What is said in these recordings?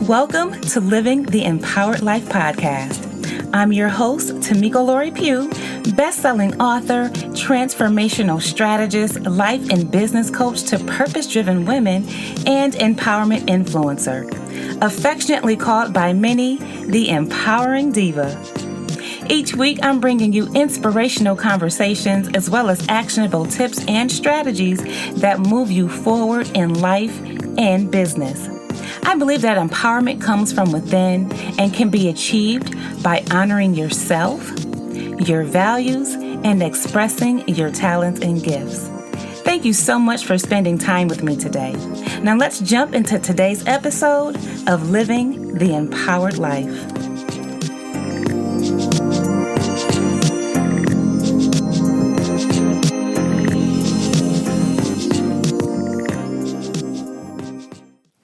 Welcome to Living the Empowered Life podcast. I'm your host, Tamiko Pugh, best-selling author, transformational strategist, life and business coach to purpose-driven women, and empowerment influencer. Affectionately called by many, the Empowering Diva. Each week, I'm bringing you inspirational conversations as well as actionable tips and strategies that move you forward in life and business. I believe that empowerment comes from within and can be achieved by honoring yourself, your values, and expressing your talents and gifts. Thank you so much for spending time with me today. Now let's jump into today's episode of Living the Empowered Life.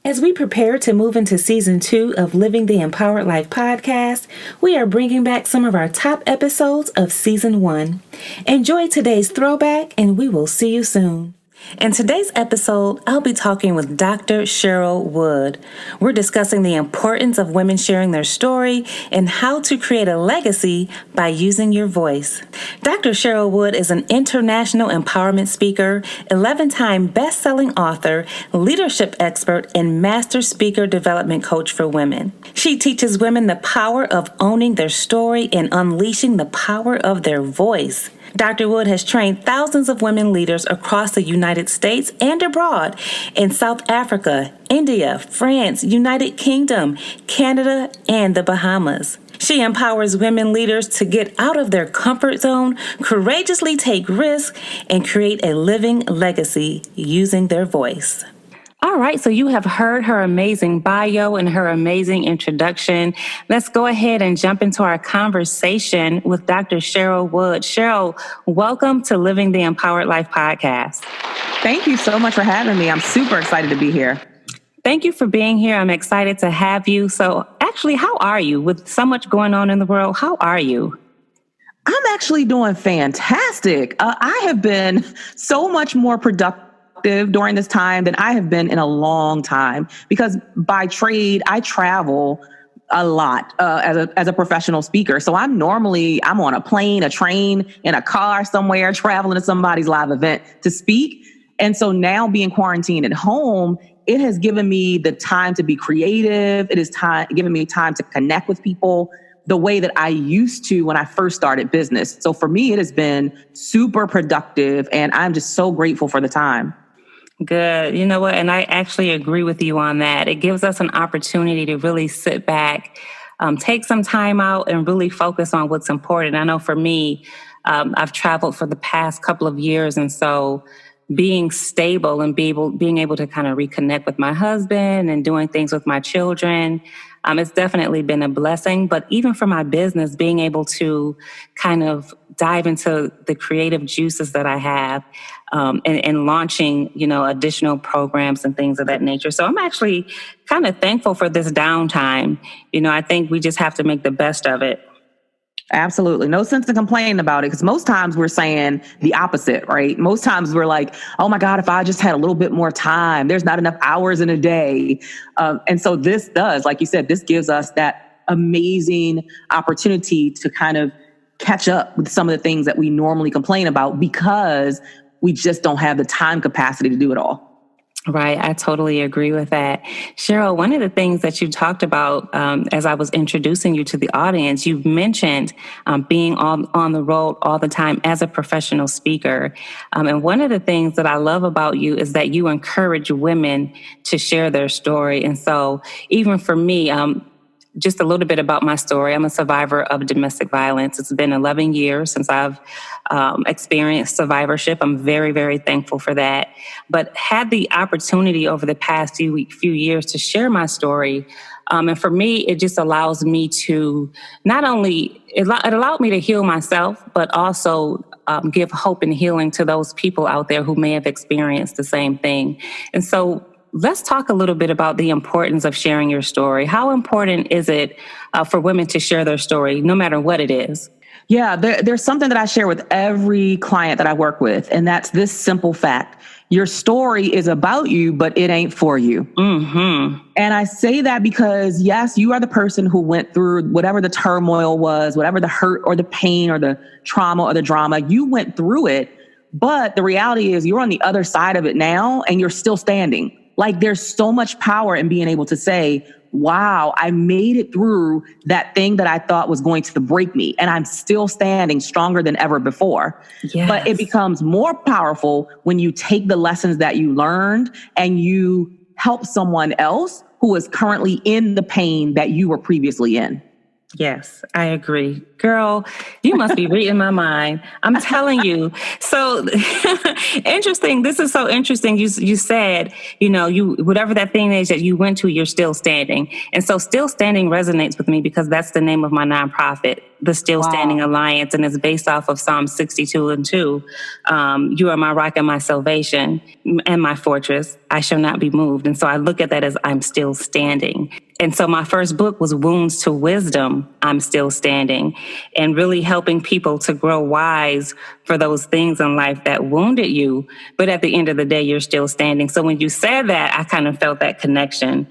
As we prepare to move into Season 2 of Living the Empowered Life podcast, we are bringing back some of our top episodes of Season 1. Enjoy today's throwback, and we will see you soon. In today's episode, I'll be talking with Dr. Cheryl Wood. We're discussing the importance of women sharing their story and how to create a legacy by using your voice. Dr. Cheryl Wood is an international empowerment speaker, 11-time best-selling author, leadership expert, and master speaker development coach for women. She teaches women the power of owning their story and unleashing the power of their voice. Dr. Wood has trained thousands of women leaders across the United States and abroad in South Africa, India, France, United Kingdom, Canada, and the Bahamas. She empowers women leaders to get out of their comfort zone, courageously take risks, and create a living legacy using their voice. All right, so you have heard her amazing bio and her amazing introduction. Let's go ahead and jump into our conversation with Dr. Cheryl Wood. Cheryl, welcome to Living the Empowered Life podcast. Thank you so much for having me. I'm super excited to be here. Thank you for being here. I'm excited to have you. So actually, how are you? With so much going on in the world, how are you? I'm actually doing fantastic. I have been so much more productive during this time than I have been in a long time, because by trade, I travel a lot as a professional speaker. So I'm on a plane, a train, in a car somewhere, traveling to somebody's live event to speak. And so now being quarantined at home, it has given me the time to be creative. It is given me time to connect with people the way that I used to when I first started business. So for me, it has been super productive, and I'm just so grateful for the time. Good. You know what? And I actually agree with you on that. It gives us an opportunity to really sit back, take some time out and really focus on what's important. I know for me, I've traveled for the past couple of years. And so being stable and being able to kind of reconnect with my husband and doing things with my children, it's definitely been a blessing. But even for my business, being able to kind of dive into the creative juices that I have, and launching, additional programs and things of that nature. So I'm actually kind of thankful for this downtime. I think we just have to make the best of it. Absolutely. No sense in complaining about it, because most times we're saying the opposite, right? Most times we're like, oh my God, if I just had a little bit more time, there's not enough hours in a day. And so this does, like you said, this gives us that amazing opportunity to kind of catch up with some of the things that we normally complain about, because we just don't have the time capacity to do it all. Right. I totally agree with that. Cheryl, one of the things that you talked about as I was introducing you to the audience, you mentioned being on the road all the time as a professional speaker. And one of the things that I love about you is that you encourage women to share their story. And so even for me, just a little bit about my story. I'm a survivor of domestic violence. It's been 11 years since I've experienced survivorship. I'm very, very thankful for that. But had the opportunity over the past few years to share my story. And for me, it just allows me to not only, it allowed me to heal myself, but also give hope and healing to those people out there who may have experienced the same thing. And so let's talk a little bit about the importance of sharing your story. How important is it for women to share their story, no matter what it is? Yeah, there's something that I share with every client that I work with, and that's this simple fact. Your story is about you, but it ain't for you. Mm-hmm. And I say that because, yes, you are the person who went through whatever the turmoil was, whatever the hurt or the pain or the trauma or the drama, you went through it. But the reality is you're on the other side of it now and you're still standing. Like there's so much power in being able to say, wow, I made it through that thing that I thought was going to break me. And I'm still standing stronger than ever before. Yes. But it becomes more powerful when you take the lessons that you learned and you help someone else who is currently in the pain that you were previously in. Yes, I agree. Girl, you must be reading my mind. I'm telling you. So interesting. This is so interesting. You said, you whatever that thing is that you went to, you're still standing. And so still standing resonates with me because that's the name of my nonprofit, the Still Standing Alliance, and it's based off of Psalm 62:2. You are my rock and my salvation and my fortress. I shall not be moved. And so I look at that as I'm still standing. And so my first book was Wounds to Wisdom, I'm Still Standing, and really helping people to grow wise for those things in life that wounded you. But at the end of the day, you're still standing. So when you said that, I kind of felt that connection.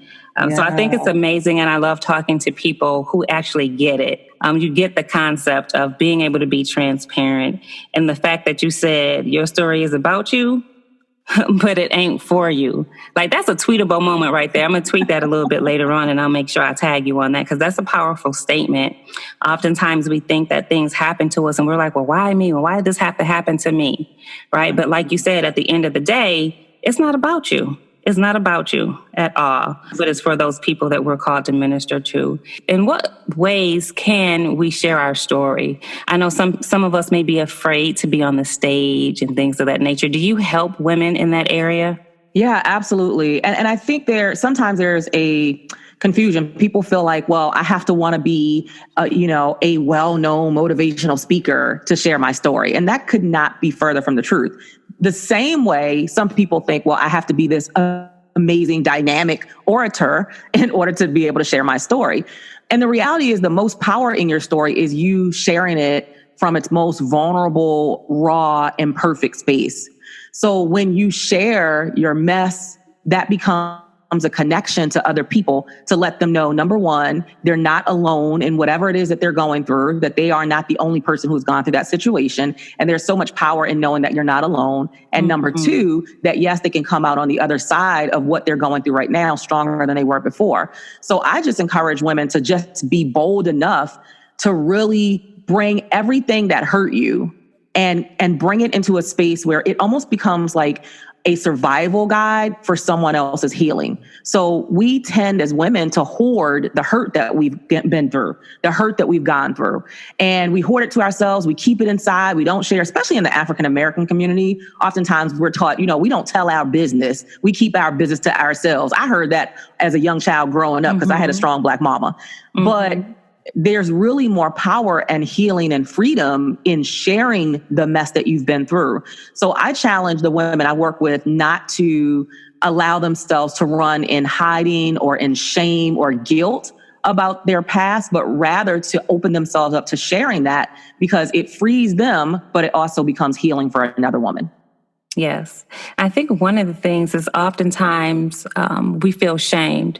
So I think it's amazing. And I love talking to people who actually get it. You get the concept of being able to be transparent. And the fact that you said your story is about you, but it ain't for you. Like that's a tweetable moment right there. I'm going to tweet that a little bit later on and I'll make sure I tag you on that because that's a powerful statement. Oftentimes we think that things happen to us and we're like, well, why me? Well, why did this have to happen to me? Right. But like you said, at the end of the day, it's not about you. It's not about you at all, but it's for those people that we're called to minister to. In what ways can we share our story? I know some of us may be afraid to be on the stage and things of that nature. Do you help women in that area? Yeah, absolutely. And I think sometimes there's a confusion. People feel like, well, I have to want to be, a well-known motivational speaker to share my story. And that could not be further from the truth. The same way some people think, well, I have to be this amazing, dynamic orator in order to be able to share my story. And the reality is the most power in your story is you sharing it from its most vulnerable, raw, imperfect space. So when you share your mess, that becomes a connection to other people to let them know, number one, they're not alone in whatever it is that they're going through, that they are not the only person who's gone through that situation. And there's so much power in knowing that you're not alone. And number two, that yes, they can come out on the other side of what they're going through right now stronger than they were before. So I just encourage women to just be bold enough to really bring everything that hurt you and bring it into a space where it almost becomes like a survival guide for someone else's healing. So we tend as women to hoard the hurt that we've been through, the hurt that we've gone through. And we hoard it to ourselves. We keep it inside. We don't share, especially in the African-American community. Oftentimes we're taught, we don't tell our business. We keep our business to ourselves. I heard that as a young child growing up because I had a strong Black mama. But there's really more power and healing and freedom in sharing the mess that you've been through. So I challenge the women I work with not to allow themselves to run in hiding or in shame or guilt about their past, but rather to open themselves up to sharing that because it frees them, but it also becomes healing for another woman. Yes. I think one of the things is oftentimes we feel shamed.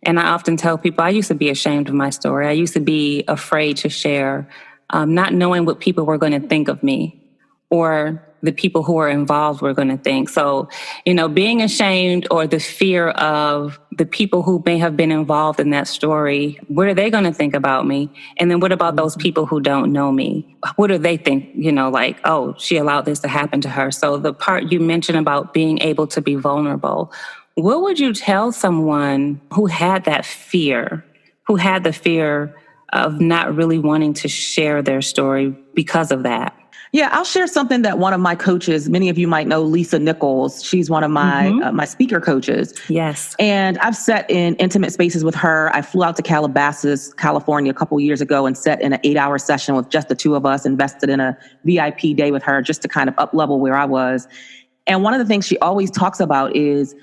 And I often tell people, I used to be ashamed of my story. I used to be afraid to share, not knowing what people were going to think of me or the people who are involved were going to think. So, being ashamed or the fear of the people who may have been involved in that story, what are they going to think about me? And then what about those people who don't know me? What do they think, like, oh, she allowed this to happen to her. So the part you mentioned about being able to be vulnerable, what would you tell someone who had that fear, who had the fear of not really wanting to share their story because of that? Yeah, I'll share something that one of my coaches, many of you might know, Lisa Nichols. She's one of my my speaker coaches. Yes. And I've sat in intimate spaces with her. I flew out to Calabasas, California a couple years ago and sat in an 8-hour session with just the two of us, invested in a VIP day with her just to kind of up-level where I was. And one of the things she always talks about is,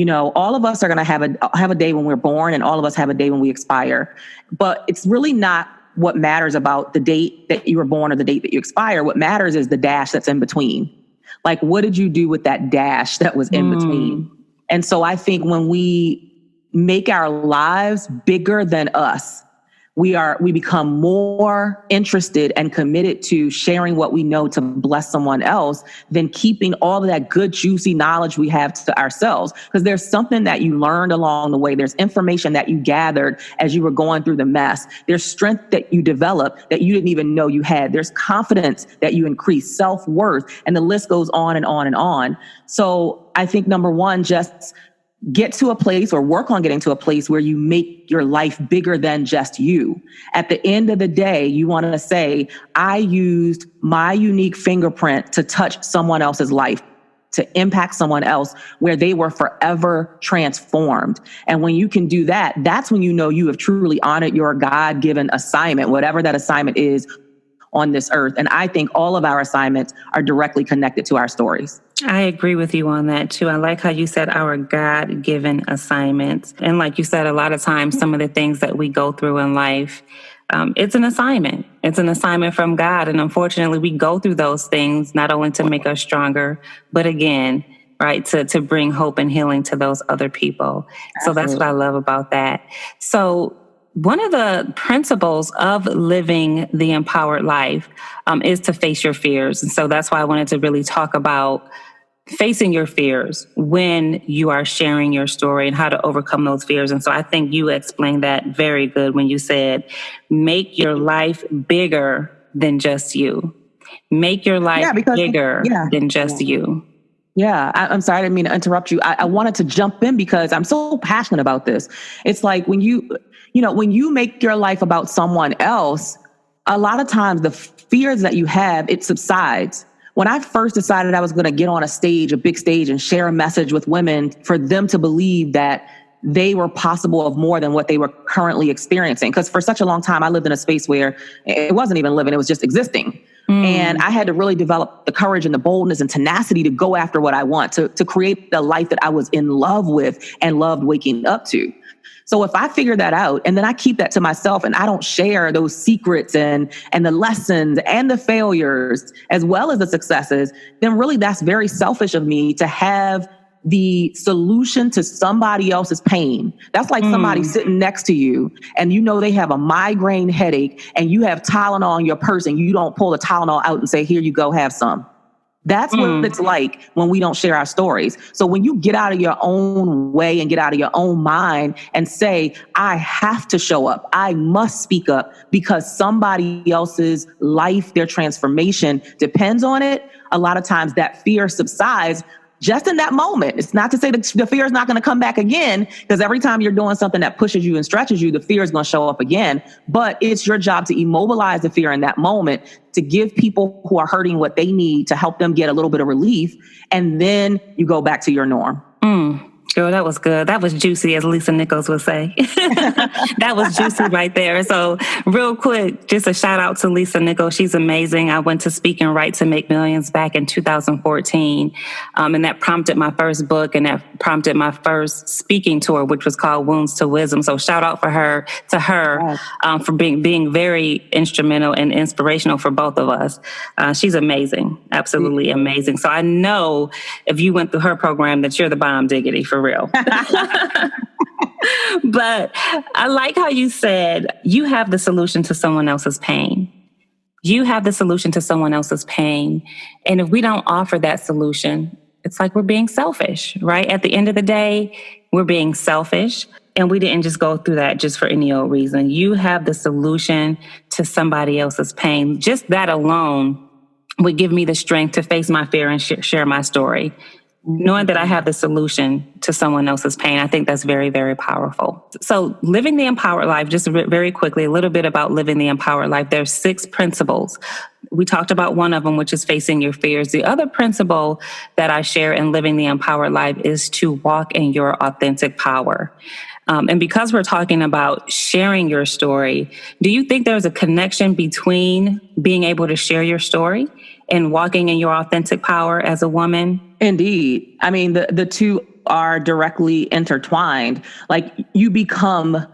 all of us are going to have a day when we're born and all of us have a day when we expire. But it's really not what matters about the date that you were born or the date that you expire. What matters is the dash that's in between. Like, what did you do with that dash that was in between? And so I think when we make our lives bigger than us, we become more interested and committed to sharing what we know to bless someone else than keeping all of that good, juicy knowledge we have to ourselves. Because there's something that you learned along the way. There's information that you gathered as you were going through the mess. There's strength that you developed that you didn't even know you had. There's confidence that you increase, self-worth, and the list goes on and on and on. So I think number one, just get to a place or work on getting to a place where you make your life bigger than just you. At the end of the day, you want to say, I used my unique fingerprint to touch someone else's life, to impact someone else where they were forever transformed. And when you can do that, that's when you know you have truly honored your God-given assignment, whatever that assignment is on this earth. And I think all of our assignments are directly connected to our stories. I agree with you on that too. I like how you said our God-given assignments. And like you said, a lot of times, some of the things that we go through in life, it's an assignment. It's an assignment from God. And unfortunately, we go through those things not only to make us stronger, but again, right, to bring hope and healing to those other people. Absolutely. So that's what I love about that. So one of the principles of living the empowered life is to face your fears. And so that's why I wanted to really talk about facing your fears when you are sharing your story and how to overcome those fears. And so I think you explained that very good when you said, make your life bigger than just you. Make your life bigger than just you. Yeah, I'm sorry, I didn't mean to interrupt you. I wanted to jump in because I'm so passionate about this. It's like when when you make your life about someone else, a lot of times the fears that you have, it subsides. When I first decided I was going to get on a big stage and share a message with women for them to believe that they were possible of more than what they were currently experiencing. Because for such a long time, I lived in a space where it wasn't even living, it was just existing. And I had to really develop the courage and the boldness and tenacity to go after what I want, to create the life that I was in love with and loved waking up to. So if I figure that out and then I keep that to myself and I don't share those secrets and the lessons and the failures as well as the successes, then really that's very selfish of me to have the solution to somebody else's pain. That's like somebody sitting next to you and you know they have a migraine headache and you have Tylenol in your purse and you don't pull the Tylenol out and say, here you go, have some. That's what it's like when we don't share our stories. So when you get out of your own way and get out of your own mind and say, I have to show up, I must speak up because somebody else's life, their transformation depends on it, a lot of times that fear subsides just in that moment. It's not to say that the fear is not going to come back again, because every time you're doing something that pushes you and stretches you, the fear is going to show up again. But it's your job to immobilize the fear in that moment, to give people who are hurting what they need to help them get a little bit of relief. And then you go back to your norm. Girl, that was good. That was juicy, as Lisa Nichols would say. That was juicy right there. So real quick, just a shout out to Lisa Nichols. She's amazing. I went to Speak and Write to Make Millions back in 2014. And that prompted my first book and that prompted my first speaking tour, which was called Wounds to Wisdom. So shout out for her for being very instrumental and inspirational for both of us. She's amazing. Absolutely amazing. So I know if you went through her program that you're the bomb diggity for real. But I like how you said you have the solution to someone else's pain. You have the solution to someone else's pain. And if we don't offer that solution, it's like we're being selfish, right? At the end of the day, we're being selfish. And we didn't just go through that just for any old reason. You have the solution to somebody else's pain. Just that alone would give me the strength to face my fear and share my story. Knowing that I have the solution to someone else's pain, I think that's very, very powerful. So living the empowered life, just very quickly, a little bit about living the empowered life. There's 6 principles. We talked about one of them, which is facing your fears. The other principle that I share in living the empowered life is to walk in your authentic power. And because we're talking about sharing your story, do you think there's a connection between being able to share your story and walking in your authentic power as a woman? Indeed. I mean, the two are directly intertwined. Like you become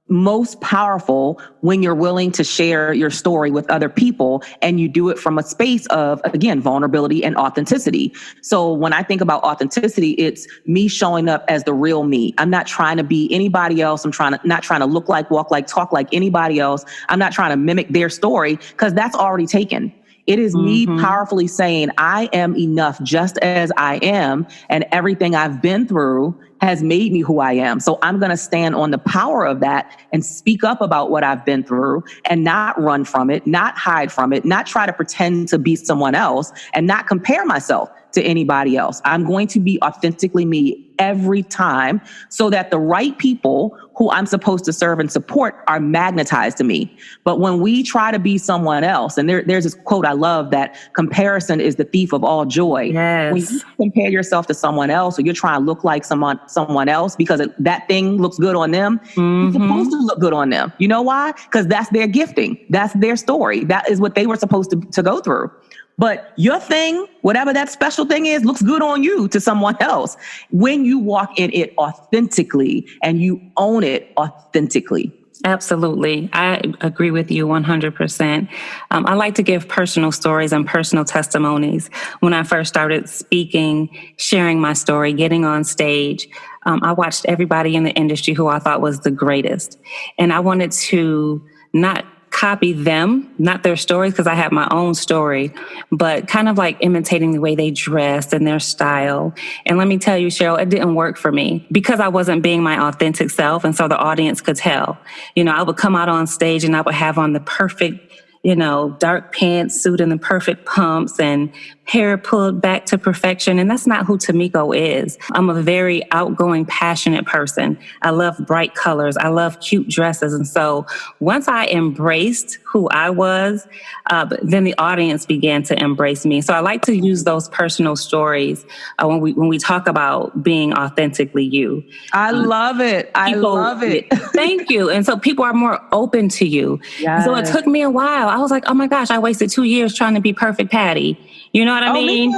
most powerful when you're willing to share your story with other people, and you do it from a space of, again, vulnerability and authenticity. So when I think about authenticity, it's me showing up as the real me. I'm not trying to be anybody else. Not trying to look like, walk like, talk like anybody else. I'm not trying to mimic their story, because that's already taken. It is me powerfully saying, I am enough just as I am, and everything I've been through has made me who I am. So I'm going to stand on the power of that and speak up about what I've been through, and not run from it, not hide from it, not try to pretend to be someone else, and not compare myself to anybody else. I'm going to be authentically me every time, so that the right people who I'm supposed to serve and support are magnetized to me. But when we try to be someone else, and there's this quote I love, that comparison is the thief of all joy. Yes. When you compare yourself to someone else, or you're trying to look like someone else because that thing looks good on them, you're supposed to look good on them. You know why? Because that's their gifting. That's their story. That is what they were supposed to go through. But your thing, whatever that special thing is, looks good on you to someone else when you walk in it authentically and you own it authentically. Absolutely. I agree with you 100%. I like to give personal stories and personal testimonies. When I first started speaking, sharing my story, getting on stage, I watched everybody in the industry who I thought was the greatest. And I wanted to not copy them, not their stories, because I had my own story, but kind of like imitating the way they dressed and their style. And let me tell you, Cheryl, it didn't work for me, because I wasn't being my authentic self. And so the audience could tell. I would come out on stage and I would have on the perfect, dark pantsuit and the perfect pumps and hair pulled back to perfection. And that's not who Tamiko is. I'm a very outgoing, passionate person. I love bright colors. I love cute dresses. And so once I embraced who I was, then the audience began to embrace me. So I like to use those personal stories when we talk about being authentically you. I love it. I love it. Thank you. And so people are more open to you. Yes. So it took me a while. I was like, oh my gosh, I wasted 2 years trying to be perfect Patty. You know what I mean?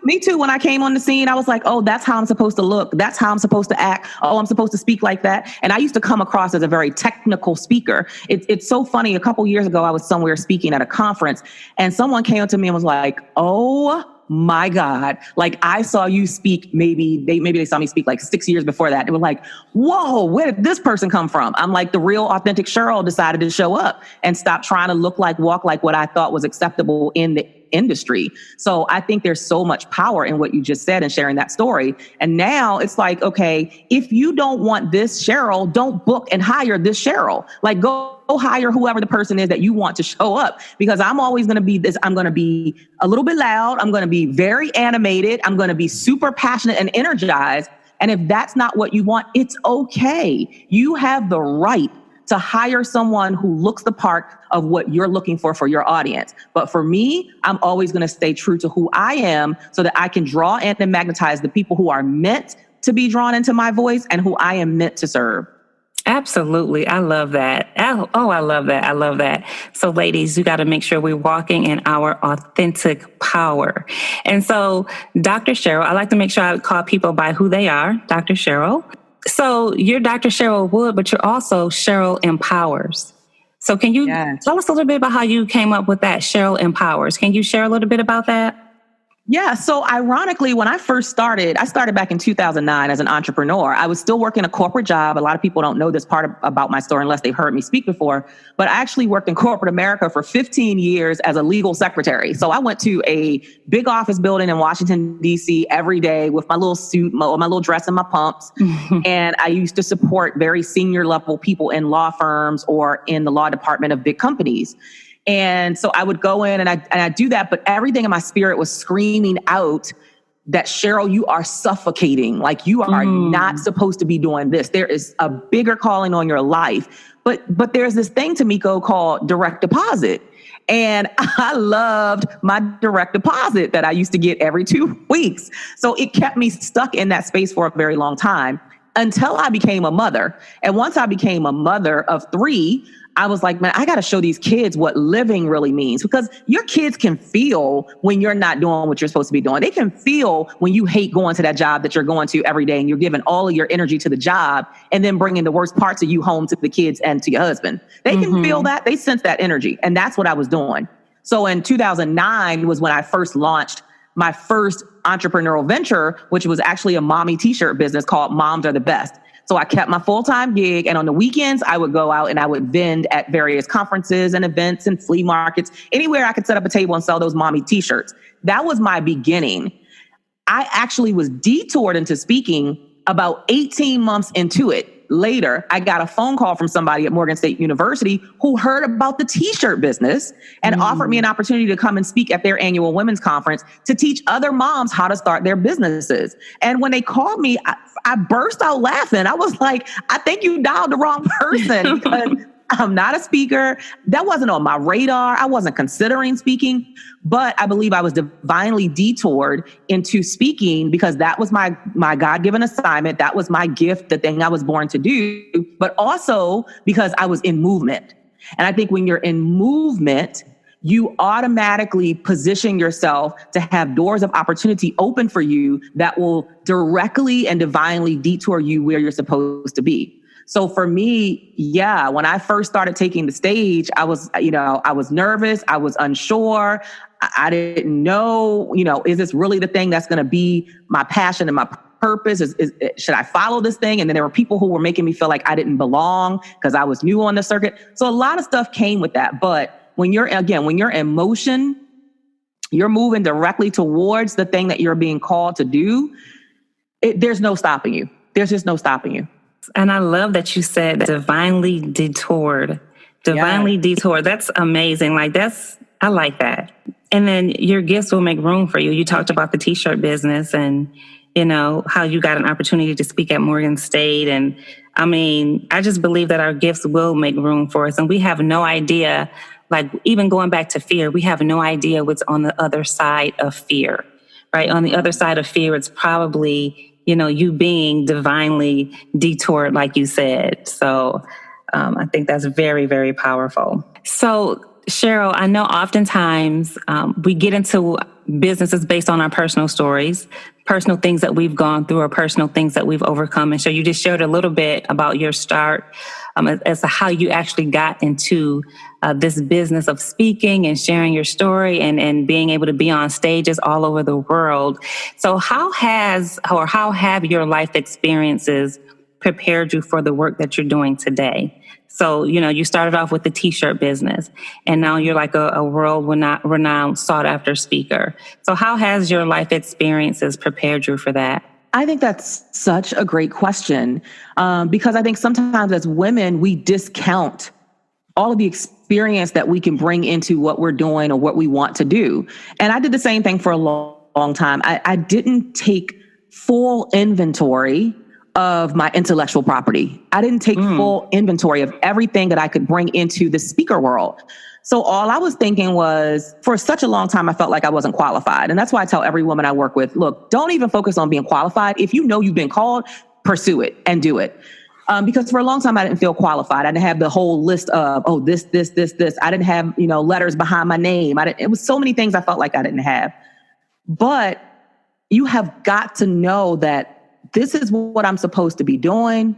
Me too. When I came on the scene, I was like, oh, that's how I'm supposed to look. That's how I'm supposed to act. Oh, I'm supposed to speak like that. And I used to come across as a very technical speaker. It's so funny. A couple years ago, I was somewhere speaking at a conference, and someone came up to me and was like, oh my God, like I saw you speak, maybe they saw me speak like 6 years before that. They were like, whoa, where did this person come from? I'm like, the real authentic Cheryl decided to show up and stop trying to look like, walk like what I thought was acceptable in the industry. So I think there's so much power in what you just said and sharing that story. And now it's like, okay, if you don't want this Cheryl, don't book and hire this Cheryl. Like go hire whoever the person is that you want to show up, because I'm always going to be this. I'm going to be a little bit loud. I'm going to be very animated. I'm going to be super passionate and energized. And if that's not what you want, it's okay. You have the right to hire someone who looks the part of what you're looking for your audience. But for me, I'm always going to stay true to who I am, so that I can draw and magnetize the people who are meant to be drawn into my voice and who I am meant to serve. Absolutely. I love that. Oh, I love that. I love that. So ladies, you got to make sure we're walking in our authentic power. And so Dr. Cheryl, I like to make sure I call people by who they are. Dr. Cheryl. So you're Dr. Cheryl Wood, but you're also Cheryl Empowers. So can you tell us a little bit about how you came up with that, Cheryl Empowers? Can you share a little bit about that? Yeah. So ironically, when I started back in 2009 as an entrepreneur. I was still working a corporate job. A lot of people don't know this part about my story unless they've heard me speak before, but I actually worked in corporate America for 15 years as a legal secretary. So I went to a big office building in Washington, D.C. every day with my little suit, my little dress and my pumps. And I used to support very senior level people in law firms or in the law department of big companies. And so I would go in and I'd do that, but everything in my spirit was screaming out that, Cheryl, you are suffocating. Like you are not supposed to be doing this. There is a bigger calling on your life. But there's this thing, Tamiko, called direct deposit. And I loved my direct deposit that I used to get every 2 weeks. So it kept me stuck in that space for a very long time, until I became a mother. And once I became a mother of 3, I was like, man, I got to show these kids what living really means, because your kids can feel when you're not doing what you're supposed to be doing. They can feel when you hate going to that job that you're going to every day and you're giving all of your energy to the job and then bringing the worst parts of you home to the kids and to your husband. They can feel that. They sense that energy. And that's what I was doing. So in 2009 was when I first launched my first entrepreneurial venture, which was actually a mommy t-shirt business called Moms Are the Best. So I kept my full-time gig, and on the weekends, I would go out and I would vend at various conferences and events and flea markets, anywhere I could set up a table and sell those mommy t-shirts. That was my beginning. I actually was detoured into speaking about 18 months into it. Later, I got a phone call from somebody at Morgan State University who heard about the t-shirt business and offered me an opportunity to come and speak at their annual women's conference to teach other moms how to start their businesses. And when they called me, I burst out laughing. I was like, I think you dialed the wrong person, because I'm not a speaker. That wasn't on my radar. I wasn't considering speaking, but I believe I was divinely detoured into speaking because that was my God-given assignment. That was my gift, the thing I was born to do, but also because I was in movement. And I think when you're in movement, you automatically position yourself to have doors of opportunity open for you that will directly and divinely detour you where you're supposed to be. So for me, yeah, when I first started taking the stage, I was nervous. I was unsure. I didn't know, is this really the thing that's going to be my passion and my purpose? Should I follow this thing? And then there were people who were making me feel like I didn't belong because I was new on the circuit. So a lot of stuff came with that. But when you're in motion, you're moving directly towards the thing that you're being called to do. There's no stopping you. There's just no stopping you. And I love that you said divinely detoured. Divinely detoured. That's amazing. I like that. And then your gifts will make room for you. You talked about the t-shirt business and, how you got an opportunity to speak at Morgan State. And I just believe that our gifts will make room for us. And we have no idea, even going back to fear, we have no idea what's on the other side of fear, right? On the other side of fear, it's probably you being divinely detoured, like you said. So I think that's very, very powerful. So Cheryl, I know oftentimes we get into businesses based on our personal stories, personal things that we've gone through or personal things that we've overcome. And so you just shared a little bit about your start as to how you actually got into this business of speaking and sharing your story and being able to be on stages all over the world. So how have your life experiences prepared you for the work that you're doing today? So, you started off with the t-shirt business and now you're like a world renowned sought after speaker. So how has your life experiences prepared you for that? I think that's such a great question, because I think sometimes as women, we discount all of the experience that we can bring into what we're doing or what we want to do. And I did the same thing for a long time. I didn't take full inventory of my intellectual property. I didn't take full inventory of everything that I could bring into the speaker world. So all I was thinking was, for such a long time, I felt like I wasn't qualified. And that's why I tell every woman I work with, look, don't even focus on being qualified. If you know you've been called, pursue it and do it. Because for a long time, I didn't feel qualified. I didn't have the whole list of, this. I didn't have, letters behind my name. It was so many things I felt like I didn't have. But you have got to know that this is what I'm supposed to be doing.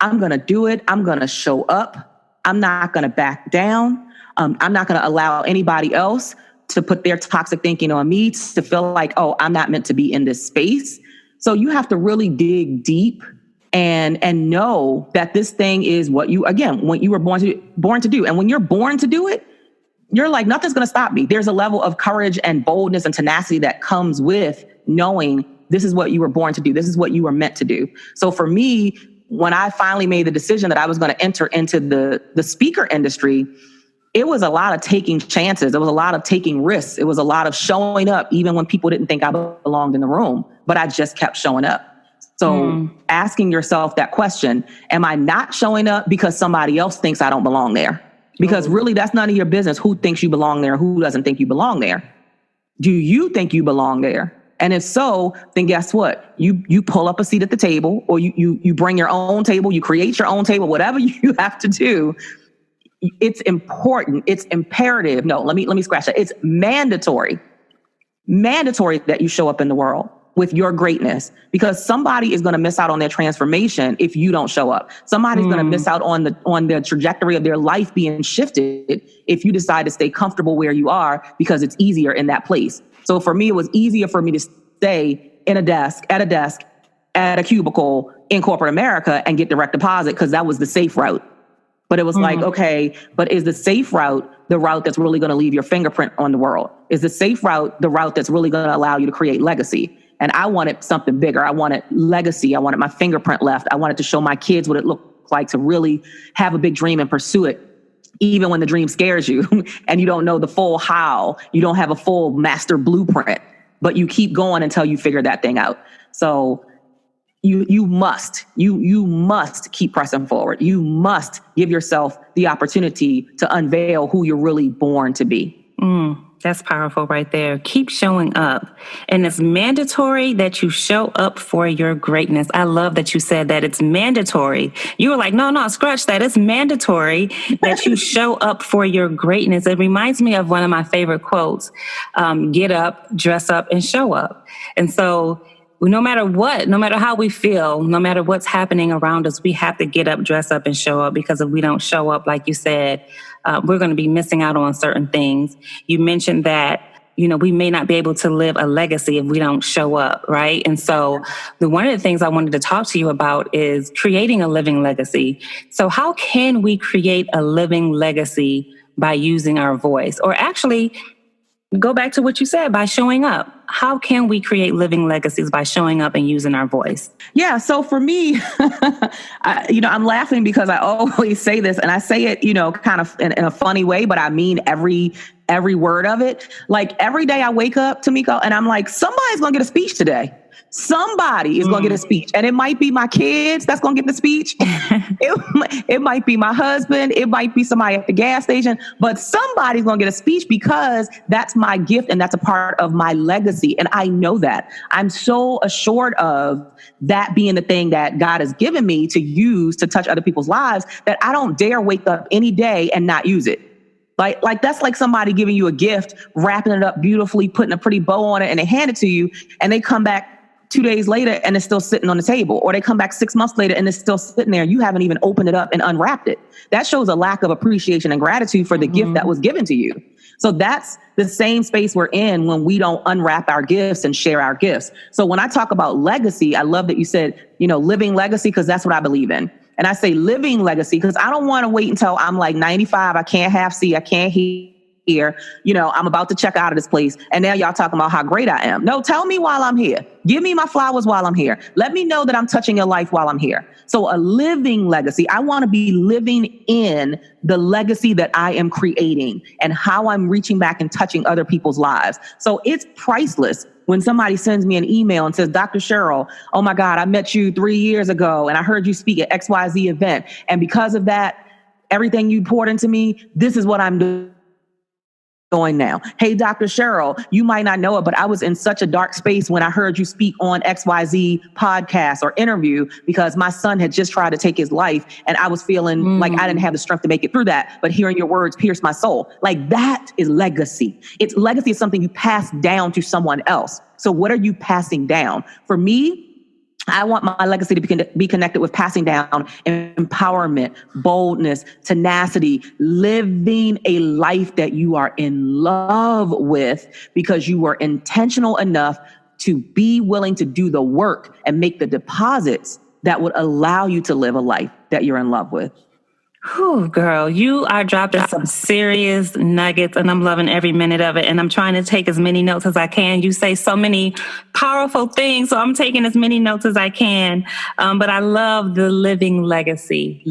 I'm going to do it. I'm going to show up. I'm not going to back down. I'm not going to allow anybody else to put their toxic thinking on me to feel like, oh, I'm not meant to be in this space. So you have to really dig deep and know that this thing is what you were born to do. And when you're born to do it, you're like, nothing's going to stop me. There's a level of courage and boldness and tenacity that comes with knowing this is what you were born to do. This is what you were meant to do. So for me, when I finally made the decision that I was going to enter into the speaker industry, it was a lot of taking chances. It was a lot of taking risks. It was a lot of showing up, even when people didn't think I belonged in the room, but I just kept showing up. So asking yourself that question, am I not showing up because somebody else thinks I don't belong there? Because really, that's none of your business who thinks you belong there, who doesn't think you belong there. Do you think you belong there? And if so, then guess what? You pull up a seat at the table, or you bring your own table, you create your own table, whatever you have to do. it's important. It's imperative. No, let me scratch that. It's mandatory that you show up in the world with your greatness, because somebody is going to miss out on their transformation if you don't show up. Somebody's going to miss out on the trajectory of their life being shifted if you decide to stay comfortable where you are, because it's easier in that place. So for me, it was easier for me to stay at a desk, at a cubicle in corporate America and get direct deposit, because that was the safe route. But it was like, okay, but is the safe route the route that's really going to leave your fingerprint on the world? Is the safe route the route that's really going to allow you to create legacy? And I wanted something bigger. I wanted legacy. I wanted my fingerprint left. I wanted to show my kids what it looked like to really have a big dream and pursue it, even when the dream scares you and you don't know the full how. You don't have a full master blueprint, but you keep going until you figure that thing out. So you must keep pressing forward. You must give yourself the opportunity to unveil who you're really born to be. That's powerful right there. Keep showing up. And it's mandatory that you show up for your greatness. I love that you said that it's mandatory. You were like, no, scratch that. It's mandatory that you show up for your greatness. It reminds me of one of my favorite quotes, get up, dress up, and show up. And so no matter what, no matter how we feel, no matter what's happening around us, we have to get up, dress up, and show up, because if we don't show up, like you said, we're going to be missing out on certain things. You mentioned that, we may not be able to live a legacy if we don't show up, right? And so one of the things I wanted to talk to you about is creating a living legacy. So how can we create a living legacy by using our voice? Or actually, go back to what you said, by showing up. How can we create living legacies by showing up and using our voice? Yeah. So for me, I'm laughing because I always say this, and I say it, kind of in a funny way, but I mean every word of it. Like every day I wake up, Tamiko, and I'm like, somebody's going to get a speech today. Somebody is going to get a speech, and it might be my kids that's going to get the speech. It might be my husband. It might be somebody at the gas station, but somebody's going to get a speech, because that's my gift and that's a part of my legacy. And I know that. I'm so assured of that being the thing that God has given me to use to touch other people's lives, that I don't dare wake up any day and not use it. Like that's like somebody giving you a gift, wrapping it up beautifully, putting a pretty bow on it, and they hand it to you, and they come back 2 days later and it's still sitting on the table, or they come back 6 months later and it's still sitting there. You haven't even opened it up and unwrapped it. That shows a lack of appreciation and gratitude for the gift that was given to you. So that's the same space we're in when we don't unwrap our gifts and share our gifts. So when I talk about legacy, I love that you said, living legacy, because that's what I believe in. And I say living legacy because I don't want to wait until I'm like 95. I can't half see. I can't hear. I'm about to check out of this place, and now y'all talking about how great I am. No, tell me while I'm here. Give me my flowers while I'm here. Let me know that I'm touching your life while I'm here. So a living legacy. I want to be living in the legacy that I am creating and how I'm reaching back and touching other people's lives. So it's priceless when somebody sends me an email and says, Dr. Cheryl, oh my God, I met you 3 years ago and I heard you speak at XYZ event. And because of that, everything you poured into me, this is what I'm doing now. Hey, Dr. Cheryl, you might not know it, but I was in such a dark space when I heard you speak on XYZ podcast or interview, because my son had just tried to take his life and I was feeling like I didn't have the strength to make it through that. But hearing your words pierced my soul. Like that is legacy. It's legacy is something you pass down to someone else. So what are you passing down? For me, I want my legacy to be connected with passing down empowerment, boldness, tenacity, living a life that you are in love with because you were intentional enough to be willing to do the work and make the deposits that would allow you to live a life that you're in love with. Whew, girl, you are dropping some serious nuggets and I'm loving every minute of it. And I'm trying to take as many notes as I can. You say so many powerful things, so I'm taking as many notes as I can. But I love the living legacy.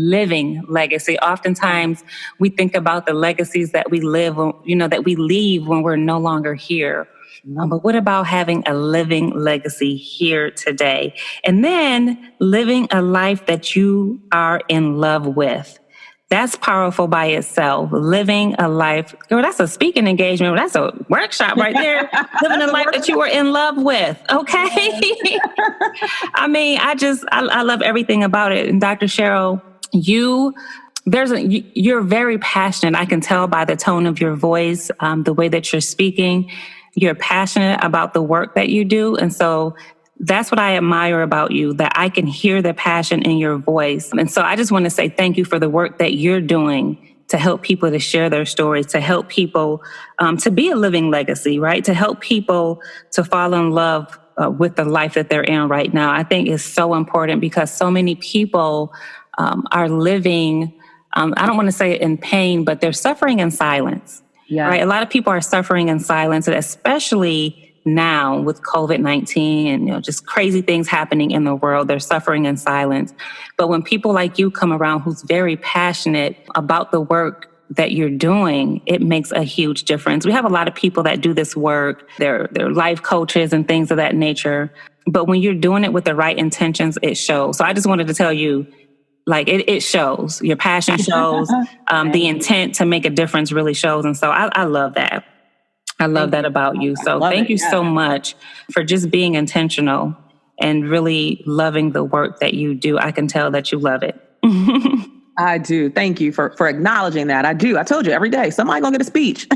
Oftentimes we think about the legacies that we live, that we leave when we're no longer here. But what about having a living legacy here today? And then living a life that you are in love with. That's powerful by itself. Living a life, girl, that's a speaking engagement. That's a workshop right there. Living a life that you were in love with. Okay. I mean, I love everything about it. And Dr. Cheryl, you you're very passionate. I can tell by the tone of your voice, the way that you're speaking. You're passionate about the work that you do. And so that's what I admire about you, that I can hear the passion in your voice. And so I just want to say thank you for the work that you're doing to help people to share their stories, to help people to be a living legacy, right? To help people to fall in love with the life that they're in right now. I think is so important because so many people are living, I don't want to say in pain, but they're suffering in silence, right? A lot of people are suffering in silence, especially now with COVID-19 and just crazy things happening in the world. They're suffering in silence. But when people like you come around who's very passionate about the work that you're doing, it makes a huge difference. We have a lot of people that do this work. They're life coaches and things of that nature. But when you're doing it with the right intentions, it shows. So I just wanted to tell you, like, it shows. Your passion shows. The intent to make a difference really shows. And so I love that. I love that about you. So thank you so much for just being intentional and really loving the work that you do. I can tell that you love it. I do. Thank you for acknowledging that. I do. I told you every day, somebody gonna get a speech.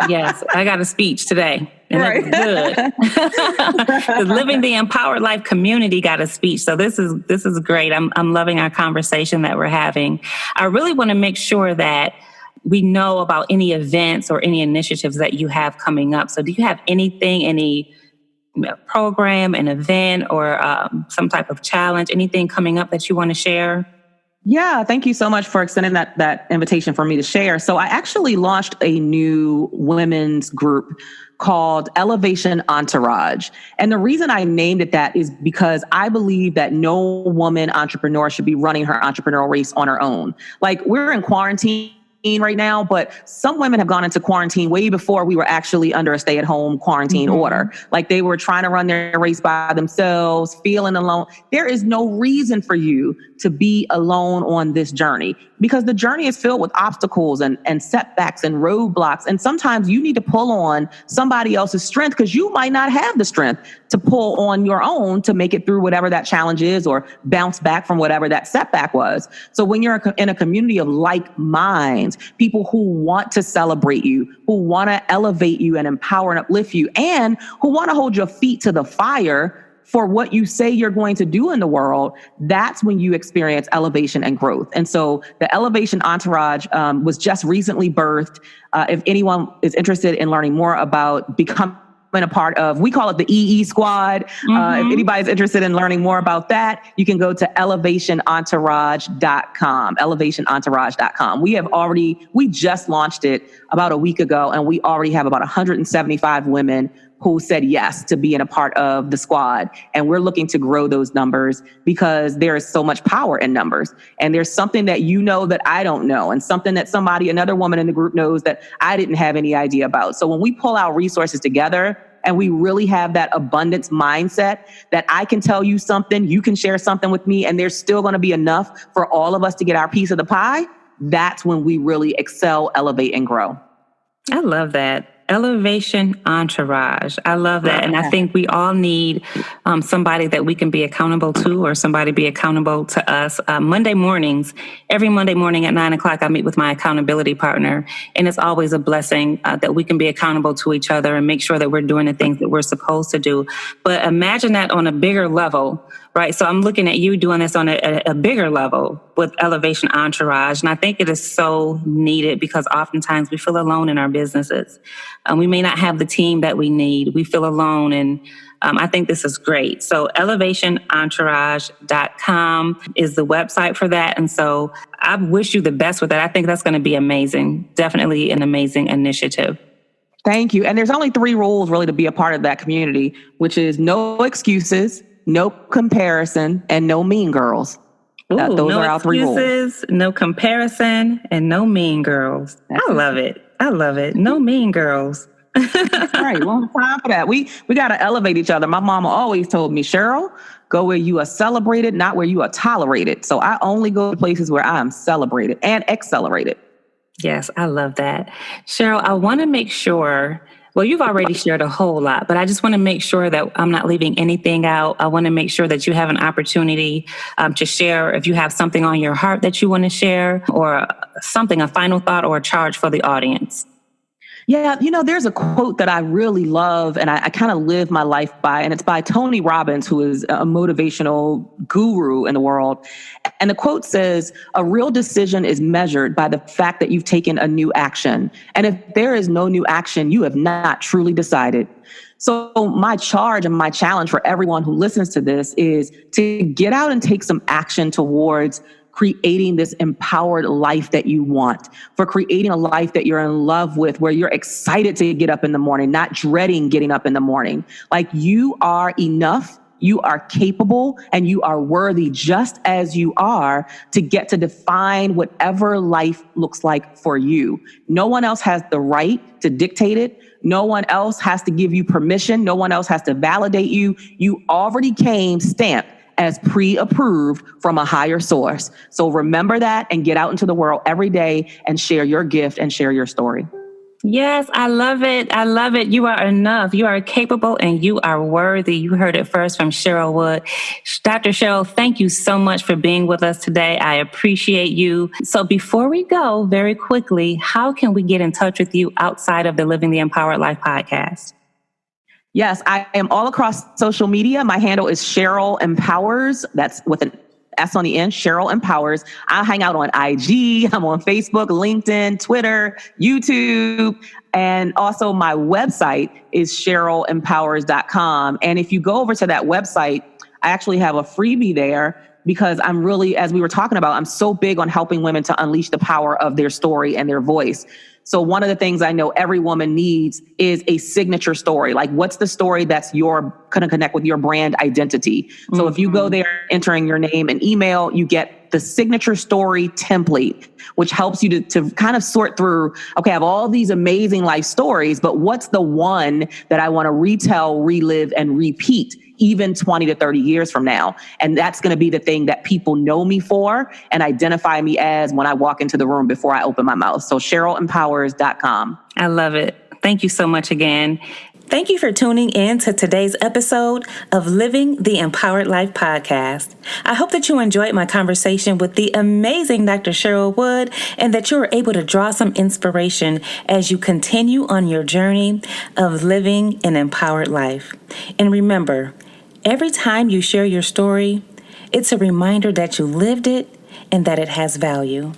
Yes, I got a speech today. And right. It's good. The Living the Empowered Life community got a speech. So this is great. I'm loving our conversation that we're having. I really want to make sure that we know about any events or any initiatives that you have coming up. So do you have anything, any program, an event, or some type of challenge, anything coming up that you want to share? Yeah, thank you so much for extending that invitation for me to share. So I actually launched a new women's group called Elevation Entourage. And the reason I named it that is because I believe that no woman entrepreneur should be running her entrepreneurial race on her own. Like, we're in quarantine right now, but some women have gone into quarantine way before we were actually under a stay-at-home quarantine order. Like, they were trying to run their race by themselves, feeling alone. There is no reason for you to be alone on this journey, because the journey is filled with obstacles and setbacks and roadblocks. And sometimes you need to pull on somebody else's strength, because you might not have the strength to pull on your own to make it through whatever that challenge is, or bounce back from whatever that setback was. So when you're in a community of like minds, people who want to celebrate you, who want to elevate you and empower and uplift you, and who want to hold your feet to the fire for what you say you're going to do in the world, that's when you experience elevation and growth. And so the Elevation Entourage was just recently birthed. If anyone is interested in learning more about becoming a part of, we call it the EE Squad. If anybody's interested in learning more about that, you can go to elevationentourage.com, elevationentourage.com. We just launched it about a week ago, and we already have about 175 women who said yes to being a part of the squad. And we're looking to grow those numbers, because there is so much power in numbers. And there's something that you know that I don't know, and something that another woman in the group knows that I didn't have any idea about. So when we pull our resources together and we really have that abundance mindset, that I can tell you something, you can share something with me, and there's still going to be enough for all of us to get our piece of the pie, that's when we really excel, elevate, and grow. I love that. Elevation Entourage. I love that. And I think we all need somebody that we can be accountable to, or somebody be accountable to us. Every Monday morning at 9:00, I meet with my accountability partner. And it's always a blessing that we can be accountable to each other and make sure that we're doing the things that we're supposed to do. But imagine that on a bigger level, right? So I'm looking at you doing this on a bigger level with Elevation Entourage. And I think it is so needed, because oftentimes we feel alone in our businesses. We may not have the team that we need. We feel alone. And I think this is great. So elevationentourage.com is the website for that. And so I wish you the best with that. I think that's going to be amazing. Definitely an amazing initiative. Thank you. And there's only 3 rules really to be a part of that community, which is no excuses, no comparison, and no mean girls. Those are our 3 rules. No comparison, and no mean girls. I love it. No mean girls. Right. Well, time for that. We got to elevate each other. My mama always told me, Cheryl, go where you are celebrated, not where you are tolerated. So I only go to places where I am celebrated and accelerated. Yes, I love that. Cheryl, I want to make sure, Well, you've already shared a whole lot, but I just want to make sure that I'm not leaving anything out. I want to make sure that you have an opportunity to share if you have something on your heart that you want to share, or something, a final thought or a charge for the audience. Yeah, there's a quote that I really love and I kind of live my life by, and it's by Tony Robbins, who is a motivational guru in the world. And the quote says, "A real decision is measured by the fact that you've taken a new action. And if there is no new action, you have not truly decided." So my charge and my challenge for everyone who listens to this is to get out and take some action towards creating this empowered life that you want, for creating a life that you're in love with, where you're excited to get up in the morning, not dreading getting up in the morning. Like, you are enough, you are capable, and you are worthy just as you are to get to define whatever life looks like for you. No one else has the right to dictate it. No one else has to give you permission. No one else has to validate you. You already came stamped as pre-approved from a higher source. So remember that and get out into the world every day and share your gift and share your story. Yes, I love it. I love it. You are enough. You are capable and you are worthy. You heard it first from Cheryl Wood. Dr. Cheryl, thank you so much for being with us today. I appreciate you. So before we go, very quickly, how can we get in touch with you outside of the Living the Empowered Life podcast? Yes, I am all across social media. My handle is Cheryl Empowers. That's with an S on the end, Cheryl Empowers. I hang out on IG. I'm on Facebook, LinkedIn, Twitter, YouTube. And also my website is CherylEmpowers.com. And if you go over to that website, I actually have a freebie there, because I'm really, as we were talking about, I'm so big on helping women to unleash the power of their story and their voice. So one of the things I know every woman needs is a signature story. Like, what's the story that's going to connect with your brand identity? So if you go there entering your name and email, you get the signature story template, which helps you to kind of sort through, okay, I have all these amazing life stories, but what's the one that I want to retell, relive, and repeat even 20 to 30 years from now? And that's going to be the thing that people know me for and identify me as when I walk into the room before I open my mouth. So CherylEmpowers.com. I love it. Thank you so much again. Thank you for tuning in to today's episode of Living the Empowered Life podcast. I hope that you enjoyed my conversation with the amazing Dr. Cheryl Wood, and that you were able to draw some inspiration as you continue on your journey of living an empowered life. And remember, every time you share your story, it's a reminder that you lived it and that it has value.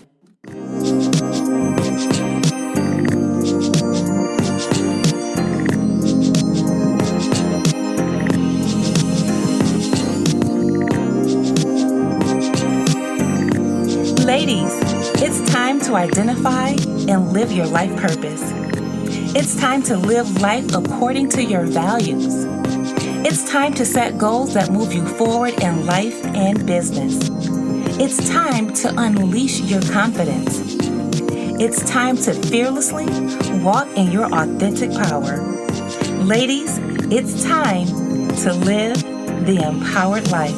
Ladies, it's time to identify and live your life purpose. It's time to live life according to your values. It's time to set goals that move you forward in life and business. It's time to unleash your confidence. It's time to fearlessly walk in your authentic power. Ladies, it's time to live the empowered life.